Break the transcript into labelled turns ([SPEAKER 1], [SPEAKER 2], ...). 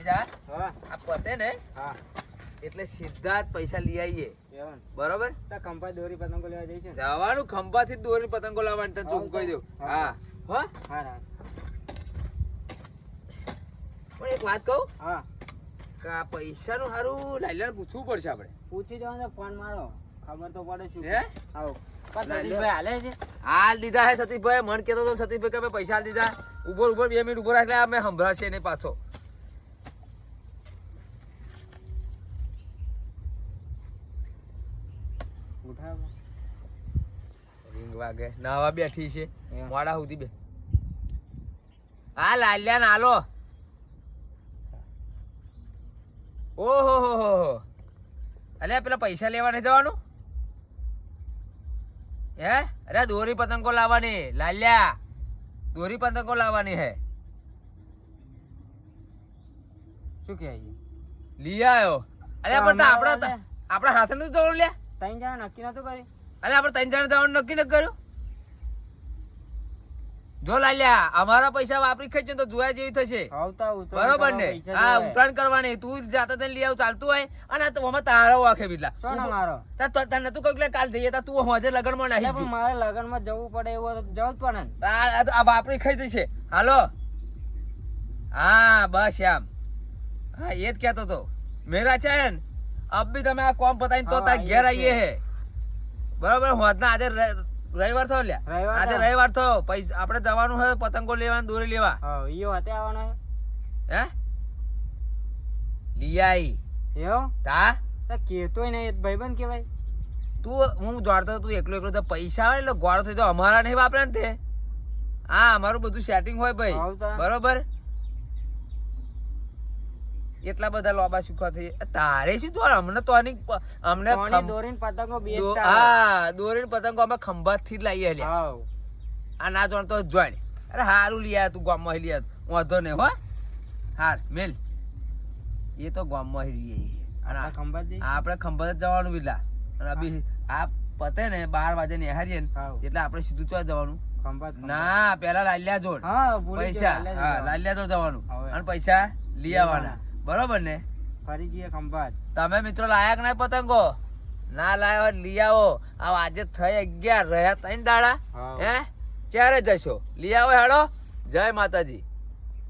[SPEAKER 1] જા આ પતે ને એટલે સીધા જ પૈસા લઈ આવીએ બરોબર
[SPEAKER 2] ખંભા દોરી પતંગો લેવા જઈશું
[SPEAKER 1] જવાનું ખંભા થી દોરી પતંગો લાવવાની તને ચોખ્ખું કહી દઉં હા હો પણ એક વાત કહું કે આ પૈસા નું સારું લાઈલાને પૂછવું પડશે આપણે
[SPEAKER 2] પૂછી જવાનું ફોન મારો ખબર તો પડે શું
[SPEAKER 1] હે
[SPEAKER 2] આવો સતીશભાઈ હાલે છે
[SPEAKER 1] હાલ દીધા હે સતીશભાઈ મન કેતો તો સતીશભાઈ કે પૈસા હાલ દીધા ઉભો 2 મિનિટ ઉભો રાખલે અમે સંભળાશે ને પાછો રિંગ વાગે નાવા બેઠી છે મોડા સુધી બે હા લાલ્યા ના હાલો ઓહો હો અલ્યા પેલા પૈસા લેવા નહીં જવાનું હે અરે દોરી પતંગો લાવવાની લાલ્યા દોરી પતંગો લાવવાની હે
[SPEAKER 2] શું કે
[SPEAKER 1] લઈ આવ્યો અરે પણ આપણા હાથે નથી જવાનું લ્યા
[SPEAKER 2] 3 જણા નક્કી નતું કર્યું
[SPEAKER 1] અરે આપણે 3 જણા જવાનું નક્કી ન કર્યું જો લાલ્યા અમારા પૈસા વાપરી ખાઈ તો જોયા જેવી થશે બરોબર ને હા ઉતરાણ કરવાની તું જાતે તને લઈ આવ ચાલતું હોય અને આમાં તારો વાખે બિલ્લા તને નતું કહ્યું કાલ જઈએ તું હોજે લગન માં નહીં
[SPEAKER 2] મારે લગન માં જવું પડે એવું જવું જ પડે
[SPEAKER 1] આ વાપરી ખાઈ જશે હાલો હા બસ શ્યામ હા એ જ કેતો તો મેરા છે ને અબ બી તમે આ કોમ પતાવીને તો તાર ઘેર આવીએ હે બરોબર હોજના આજે રવિવાર થયો લ્યા આજે રવિવાર થયો પૈસા આપણે જવાનું હોય પતંગો લેવા દોરી લેવા હે લઈ આઈ તા
[SPEAKER 2] કેતોય નહીં ભાઈબંધ કેવાય
[SPEAKER 1] તું હું જોડતો તું એકલો તો પૈસા આવે એટલે ગોળો થઈ તો અમારા નહીં વાપરે ને તે હા અમારું બધું સેટિંગ હોય ભાઈ બરોબર એટલા બધા લોબા સુખા થઈ તારે શું તો અમને તો અમને
[SPEAKER 2] દોરીન પતંગો
[SPEAKER 1] હા દોરીન પતંગો અમે ખંભાત થી લાવીએ લ્યા આ ના જોણ તો જોડ અરે હારું લીયા તું ગામમાં લીયા વાંધો નહીં હો હાર મેલ એ તો ગામમાં લઈએ અને આપણે ખંભાત જ જવાનું વિલા અને અભી આ પતે ને 12 વાગે નિહારીએ ને એટલે આપણે સીધું ચો જવાનું ના પેલા લાલ્યા જોડ પૈસા હા લાલ્યા જોડ જવાનું અને પૈસા લઈ આવવાના બરોબર ને
[SPEAKER 2] ફરી જઈએ ખંભાત
[SPEAKER 1] તમે મિત્રો લાયક નહીં પતંગો ના લાયો લઈ આવો આજે થઈ 11 રહ્યા 3 દાડા હે ક્યારે જશો લઈ આવો હેડો જય માતાજી